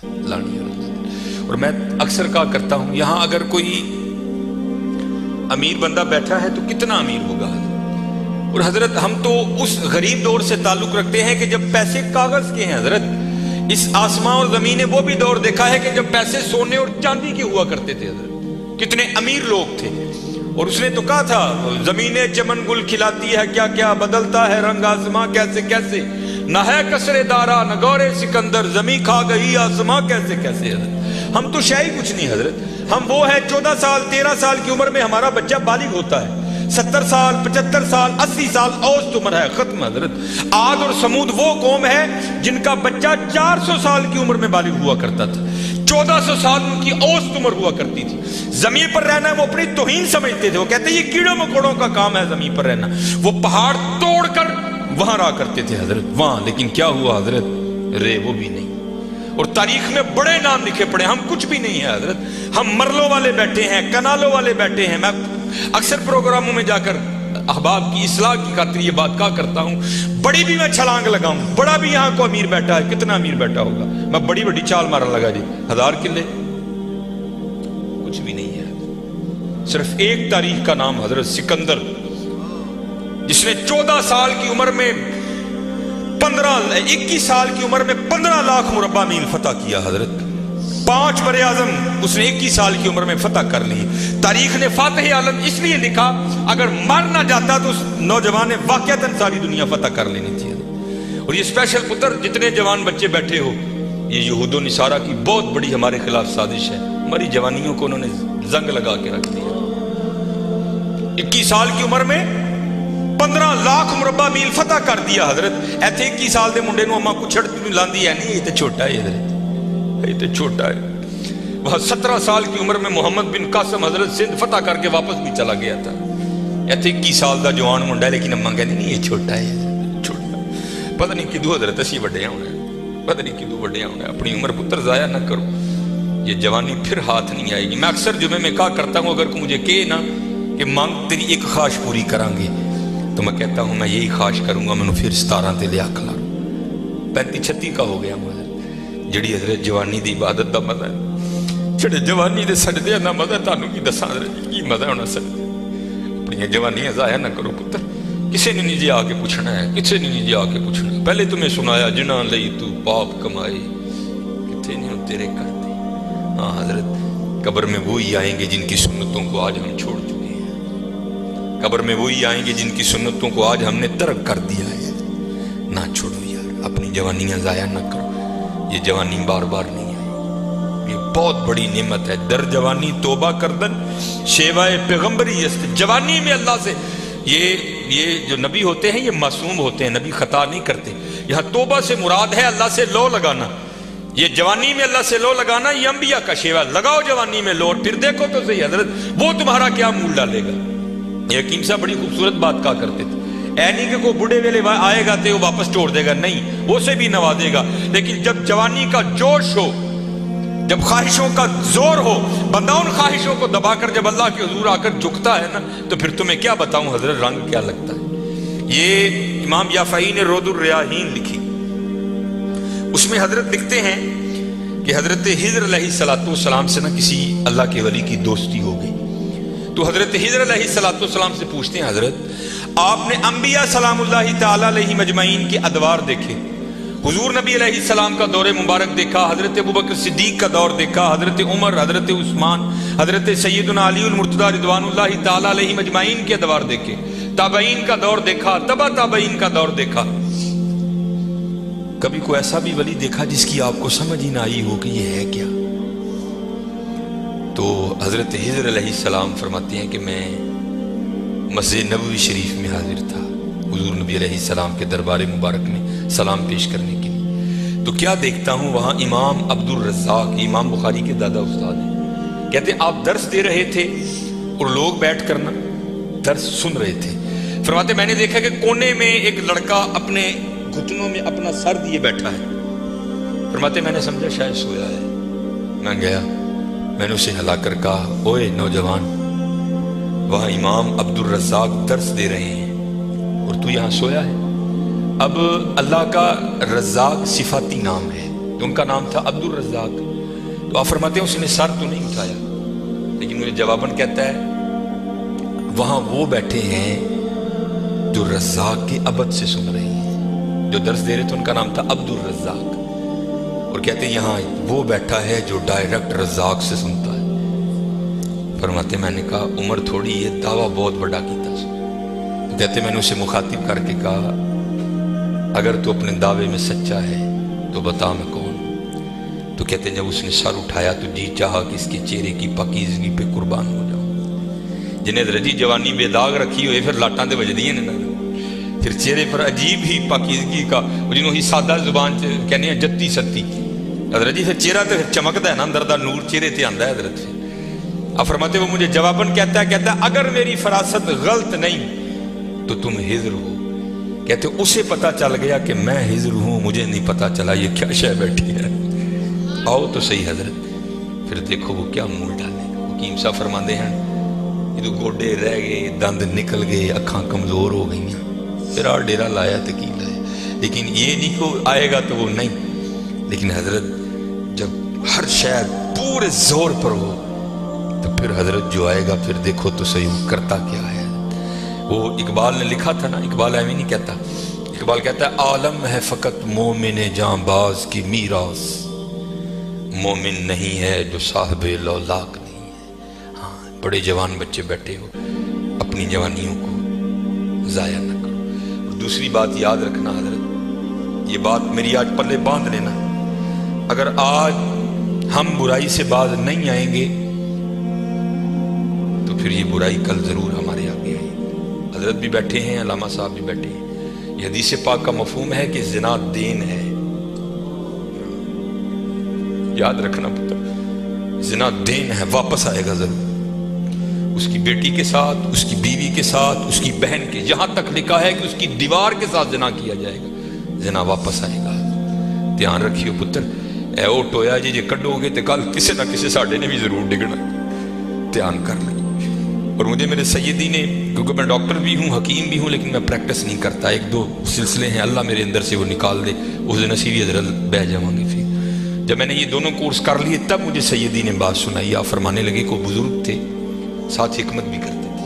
لانی ہے۔ اور میں اکثر کہا کرتا ہوں یہاں اگر کوئی امیر بندہ بیٹھا ہے تو کتنا امیر ہوگا، اور حضرت ہم تو اس غریب دور سے تعلق رکھتے ہیں کہ جب پیسے کاغذ کے ہیں۔ حضرت اس آسمان اور زمین نے وہ بھی دور دیکھا ہے کہ جب پیسے سونے اور چاندی کے ہوا کرتے تھے۔ حضرت کتنے امیر لوگ تھے، اور اس نے تو کہا تھا زمینیں چمن گل کھلاتی ہے کیا کیا، بدلتا ہے رنگ آسماں کیسے کیسے، نہ ہے کسرے دارا نہ گورے سکندر، زمین کھا گئی آسماں کیسے کیسے۔ حضرت ہم تو شے ہی کچھ نہیں حضرت، ہم وہ ہے 14 سال 13 سال کی عمر میں ہمارا بچہ بالغ ہوتا ہے، 70 سال 75 سال 80 سال اوسط عمر ہے، ختم حضرت۔ عاد اور سمود وہ قوم ہے جن کا بچہ 400 سال کی عمر میں بالغ ہوا کرتا تھا، 1400 سال ان کی اوسط عمر ہوا کرتی تھی۔ زمین پر رہنا وہ اپنی توہین سمجھتے تھے، وہ کہتے یہ کیڑوں مکوڑوں کا کام ہے زمین پر رہنا، وہ پہاڑ توڑ کر وہاں رہا کرتے تھے حضرت وہاں، لیکن کیا ہوا حضرت، رے وہ بھی نہیں، اور تاریخ میں بڑے نام لکھے پڑے، ہم کچھ بھی نہیں ہے حضرت، ہم مرلوں والے بیٹھے ہیں، کنالوں والے بیٹھے ہیں۔ میں اکثر پروگراموں میں جا کر احباب کی اصلاح کی خاطر یہ بات کہا کرتا ہوں، بڑی بھی میں چھلانگ لگاؤں، بڑا بھی یہاں کو امیر بیٹھا ہے، کتنا امیر بیٹھا ہوگا، میں بڑی بڑی چال مارن لگا جی 1000 کلے، کچھ بھی نہیں ہے، صرف ایک تاریخ کا نام حضرت سکندر، جس نے 14 سال کی عمر میں 21 سال کی عمر میں 15 لاکھ مربع میل فتح کیا حضرت، 5 بر اعظم اس نے 21 سال کی عمر میں فتح کر لی۔ تاریخ نے فاتح عالم اس لیے لکھا، اگر مر نہ جاتا تو اس نوجوان نے واقعتاً ساری دنیا فتح کر لینی تھی۔ اور یہ اسپیشل پتر جتنے جوان بچے بیٹھے ہو، یہ یہود و نصارہ کی بہت بڑی ہمارے خلاف سازش ہے، ہماری جوانیوں کو انہوں نے زنگ لگا کے رکھ دیا۔ 21 سال کی عمر میں 15 لاکھ مربع میل فتح کر دیا حضرت۔ ایتھے 21 سال دے منڈے نو اما کو چھڑتی لاندی ہے نہیں، یہ تو چھوٹا ہے حضرت، یہ تو چھوٹا ہے۔ وہاں 17 سال کی عمر میں محمد بن قاسم حضرت سندھ فتح کر کے واپس بھی چلا گیا تھا۔ ایتھے 21 سال دا جوان منڈا ہے، لیکن اما کہندی نہیں یہ چھوٹا ہے، چھوٹا، پتہ نہیں کدو حضرت اسی وڈے ہونا ہے، پتہ نہیں کدو وڈے ہونا ہے۔ اپنی عمر پتر ضائع نہ کرو، یہ جوانی پھر ہاتھ نہیں آئے گی۔ میں اکثر جمعے میں کہا کرتا ہوں، اگر کوئی مجھے کہے نا کہ مانگ تیری ایک خواہش پوری کریں گے، تو میں کہتا ہوں میں یہی خواہش کروں گا میں پھر 17 تے لیا کھلا 35-36 کا ہو گیا حضرت۔ جڑی حضرت جوانی دی عبادت دا مزہ ہے، جڑے جوانی دے سجدے دا مزہ ہے، تانوں کی دساں حضرت کی مزہ ہونا سجدے۔ اپنی جوانیاں ضائع نہ کرو پتر، کسے نے نہیں جی آ کے پوچھنا ہے، کسے نے نہیں جی آ کے پوچھنا ہے۔ پہلے تمہیں سنایا جنہاں لئی تو پاپ کمائے، کتنے نہیں تیرے کرتے۔ ہاں حضرت قبر میں وہی آئیں گے جن کی سنتوں کو آج ہم چھوڑ چکے ہیں، قبر میں وہی آئیں گے جن کی سنتوں کو آج ہم نے ترک کر دیا ہے۔ نہ چھوڑو یار، اپنی جوانیاں ضائع نہ کرو، یہ جوانی بار بار نہیں آئی، یہ بہت بڑی نعمت ہے۔ در جوانی توبہ کردن شیوائے پیغمبری است، جوانی میں اللہ سے یہ جو نبی ہوتے ہیں یہ معصوم ہوتے ہیں، نبی خطا نہیں کرتے۔ یہاں توبہ سے مراد ہے اللہ سے لو لگانا، یہ جوانی میں اللہ سے لو لگانا یہ انبیاء کا شیوا۔ لگاؤ جوانی میں لو، پھر دیکھو تو صحیح حضرت وہ تمہارا کیا مول ڈالے گا۔ یہ حکیم صاحب بڑی خوبصورت بات کہا کرتے تھے، اے نہیں کہ کوئی بڑھے ویلے آئے گا تو وہ واپس چھوڑ دے گا، نہیں، وہ سے بھی نوازے گا، لیکن جب جوانی کا جوش ہو، جب خواہشوں کا زور ہو، بندہ ان خواہشوں کو دبا کر جب اللہ کے حضور آ کر جھکتا ہے نا، تو پھر تمہیں کیا بتاؤں حضرت رنگ کیا لگتا ہے۔ یہ امام یافعی نے رود الریاحین لکھی، اس میں حضرت لکھتے ہیں کہ حضرت خضر علیہ السلام سے نا کسی اللہ کے ولی کی دوستی ہو گئی، تو حضرت خضر علیہ السلام سے پوچھتے ہیں حضرت آپ نے انبیاء سلام اللہ تعالیٰ علیہ مجمعین کے ادوار دیکھے، حضور نبی علیہ السلام کا دور مبارک دیکھا، حضرت ابوبکر صدیق کا دور دیکھا، حضرت عمر، حضرت عثمان، حضرت سیدنا علی المرتضی رضوان اللہ تعالیٰ علیہ مجمعین کے ادوار دیکھے، تابعین کا دور دیکھا، تبع تابعین کا دور دیکھا، کبھی کوئی ایسا بھی ولی دیکھا جس کی آپ کو سمجھ ہی نہ آئی ہو کہ یہ ہے کیا؟ تو حضرت خضر علیہ السلام فرماتے ہیں کہ میں مسجد نبوی شریف میں حاضر تھا حضور نبی علیہ السلام کے دربار مبارک میں سلام پیش کرنے کے لیے، تو کیا دیکھتا ہوں وہاں امام عبد الرزاق، امام بخاری کے دادا استاد ہیں، کہتے ہیں آپ درس دے رہے تھے اور لوگ بیٹھ کر نا درس سن رہے تھے، فرماتے میں نے دیکھا کہ کونے میں ایک لڑکا اپنے گھٹنوں میں اپنا سر دیے بیٹھا ہے، فرماتے میں نے سمجھا شاید سویا ہے، میں گیا، میں نے اسے ہلا کر کہا اوئے نوجوان، وہاں امام عبد الرزاق درس دے رہے ہیں اور تو یہاں سویا ہے۔ اب اللہ کا رزاق صفاتی نام ہے، تو ان کا نام تھا عبدالرزاق. تو آپ فرماتے ہیں اس نے سر تو نہیں اٹھایا، لیکن مجھے جواباً کہتا ہے وہاں وہ بیٹھے ہیں جو رزاق کے ابد سے سن رہے ہیں. جو درس دے رہے تھے ان کا نام تھا عبدالرزاق، اور کہتے ہیں یہاں وہ بیٹھا ہے جو ڈائریکٹ رزاق سے سنتا ہے. فرماتے میں نے کہا عمر تھوڑی یہ دعویٰ بہت بڑا کیتا. تو کہتے میں نے اسے مخاطب کر کے کہا اگر تو اپنے دعوے میں سچا ہے تو بتا میں کون. تو کہتے ہیں جب اس نے سر اٹھایا تو جی چاہا کہ اس کے چہرے کی پاکیزگی پہ قربان ہو جاؤں. جنہیں رجی جوانی بے داغ رکھی ہوئے پھر لاٹاں دے وجدی ہیں نا، پھر چہرے پر عجیب ہی پاکیزگی کا جنہوں ہی سادہ زبان کہنے ہیں جتی ستی حضرت جی. پھر چہرہ تو پھر چمکتا ہے نا، اندر دا نور چہرے تے آندا ہے حضرت. پھر اب فرماتے وہ مجھے جواباً کہتا ہے اگر میری فراست غلط نہیں تو تم ہجر ہو. کہتے اسے پتہ چل گیا کہ میں ہجر ہوں، مجھے نہیں پتہ چلا یہ کیا شے بیٹھی ہے. آؤ تو صحیح حضرت. پھر دیکھو وہ کیا منہ ڈالے. حکیم صاحب فرماندے ہیں یہ گوڈے رہ گئے، دند نکل گئے، اکھاں کمزور ہو گئی ہیں. پھر آ ڈیرا لایا تو کی لایا، لیکن یہ نہیں کہ آئے گا تو وہ نہیں. لیکن حضرت جب ہر شے پورے زور پر ہو تو پھر حضرت جو آئے گا پھر دیکھو تو صحیح وہ کرتا کیا ہے. وہ اقبال نے لکھا تھا نا، اقبال ایویں نہیں کہتا. اقبال کہتا ہے عالم ہے فقط مومن جاں باز کی میراث، مومن نہیں ہے جو صاحب لولاک نہیں ہے. ہاں بڑے جوان بچے بیٹھے ہو، اپنی جوانیوں کو ضائع نہ کرو. اور دوسری بات یاد رکھنا حضرت، یہ بات میری آج پلے باندھ لینا، اگر آج ہم برائی سے باز نہیں آئیں گے تو پھر یہ برائی کل ضرور ہمارے آگے آئے. حضرت بھی بیٹھے ہیں، علامہ صاحب بھی بیٹھے ہیں. یہ حدیث پاک کا مفہوم ہے کہ زنا دین ہے. یاد رکھنا پتر، زنا دین ہے، واپس آئے گا ضرور. اس کی بیٹی کے ساتھ، اس کی بیوی کے ساتھ، اس کی بہن کے، یہاں تک لکھا ہے کہ اس کی دیوار کے ساتھ زنا کیا جائے گا. زنا واپس آئے گا. دھیان رکھیو پتر، اے او ٹویا جی جے کڈو گے تو کل کسی نہ کسی ساڈے نے بھی ضرور ڈگنا. دھیان کر لیں. اور مجھے میرے سیدی نے، کیونکہ میں ڈاکٹر بھی ہوں، حکیم بھی ہوں، لیکن میں پریکٹس نہیں کرتا. ایک دو سلسلے ہیں، اللہ میرے اندر سے وہ نکال دے، اس دن اسی بھی حضرت بہ جاؤں گے. پھر جب میں نے یہ دونوں کورس کر لیے تب مجھے سیدی نے بات سنائی. آپ فرمانے لگے کو بزرگ تھے، ساتھ حکمت بھی کرتے تھے.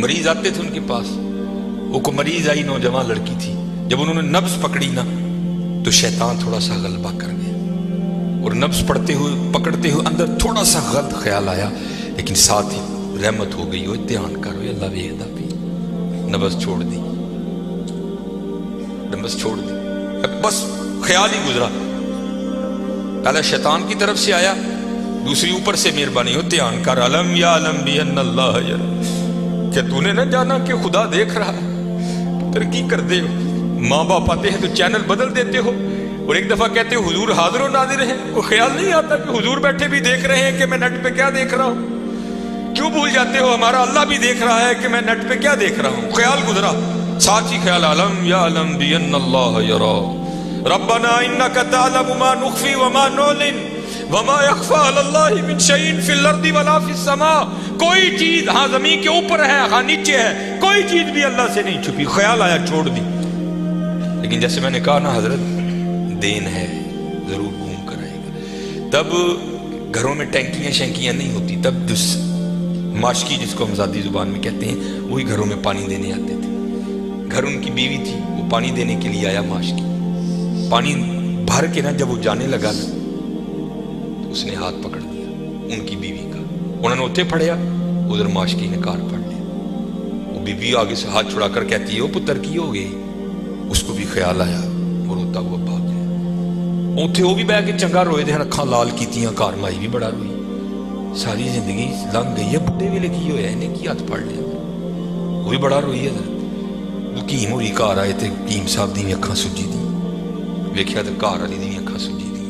مریض آتے تھے ان کے پاس، وہ کو مریض آئی، نوجوان لڑکی تھی. جب انہوں نے نبض پکڑی نا تو شیطان تھوڑا سا غلبہ کر گیا، اور نبض پڑھتے ہوئے پکڑتے ہوئے اندر تھوڑا سا غلط خیال آیا، لیکن ساتھ ہی رحمت ہو گئی. دھیان کرو اللہ ویکھدا پی. نبض چھوڑ دی، نبض چھوڑ دی، بس خیال ہی گزرا. پہلا شیطان کی طرف سے آیا، دوسری اوپر سے مہربانی ہو. دھیان کر. علم یا علم بھی ان اللہ یرا، کیا تو نے نہ جانا کہ خدا دیکھ رہا ہے؟ پھر کی کر دے ہو؟ ماں باپ آتے ہیں تو چینل بدل دیتے ہو، اور ایک دفعہ کہتے ہو حضور حاضر و ناظر ہیں. وہ خیال نہیں آتا کہ حضور بیٹھے بھی دیکھ رہے ہیں کہ میں نیٹ پہ کیا دیکھ رہا ہوں؟ کیوں بھول جاتے ہو ہمارا اللہ بھی دیکھ رہا ہے کہ میں نیٹ پہ کیا دیکھ رہا ہوں؟ خیال گزرا، ساتھ ہی خیال علم یا علم بھی ان اللہ یرا ربنا انک تعلم ما نخفی وما نعلن وما یخفی علی اللہ من شیء فی الارض ولا فی السماء. کوئی چیز ہاں زمین کے اوپر ہے، ہاں نیچے ہے، کوئی چیز بھی اللہ سے نہیں چھپی. خیال آیا چھوڑ دی. لیکن جیسے میں نے کہا نا حضرت، دین ہے، ضرور گھوم کر آئے گا. تب گھروں میں ٹینکیاں شینکیاں نہیں ہوتی، تب ماشکی جس کو ہم ذاتی زبان میں کہتے ہیں وہی گھروں میں پانی دینے آتے تھے. گھر ان کی بیوی تھی، وہ پانی دینے کے لیے آیا. ماشکی پانی بھر کے نا جب وہ جانے لگا نا تو اس نے ہاتھ پکڑ دیا ان کی بیوی کا. انہوں نے اتنے پھڑیا، ادھر ماشکی نے کار پڑ لیا. وہ بیوی آگے سے ہاتھ چھڑا کر کہتی ہے وہ پتر کی ہو گئی. اس کو بھی خیال آیا، وہ روتا ہوا بھاگ گیا. اتنے وہ بھی بہ کے چنگا روئے دے، اکھاں لال کیتیاں. کار مائی بھی بڑا روئی. ساری زندگی لنگ گئی ہے، بڈھے ویلے کی ہویا انہیں کی ہاتھ پڑ لیا. وہ بھی بڑا روئی ہے. حکیم ہوئی گھر آئے تو حکیم صاحب دی اکھاں سجی دی. ویکھیا تو گھر والی دی اکھاں سجی دی.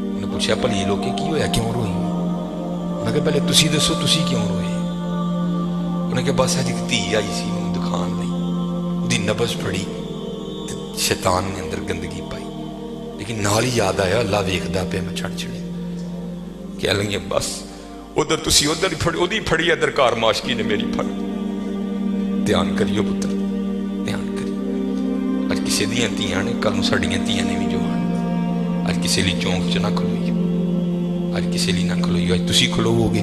انہیں پوچھا بھلی لوگ کی ہویا، کیوں روئی؟ انہیں کہا پہلے تسی دسو تسی کیوں روئے؟ انہیں کہا بس اج دھی آئی سی مینوں دکھان لئی، دی نبض پڑی، شیطان نے اندر گندگی پائی. لیکن نال ہی یاد آیا اللہ ویکھدا پیا، میں چھڑ چھڑے کہہ لیں گے بس ادھر تسی ادھر اودی پھڑی، ادھر کار ماشکی نے میری پھڑ. دھیان کریو پتر، دھیان کریو. اج ਕਿਸੇ ਦੀਆਂ ਧੀਆਂ ਨੇ, ਕੱਲ ਨੂੰ ਸਾਡੀਆਂ ਧੀਆਂ ਨੇ ਵੀ ਜੋ ਆਉਣ। ਅੱਜ ਕਿਸੇ ਲਈ ਚੌਂਕ 'ਚ ਨਾ ਖਲੋਈਓ, ਅੱਜ ਕਿਸੇ ਲਈ ਨਾ ਖਲੋਈਓ, ਅੱਜ ਤੁਸੀਂ ਖਲੋਵੋਗੇ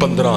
15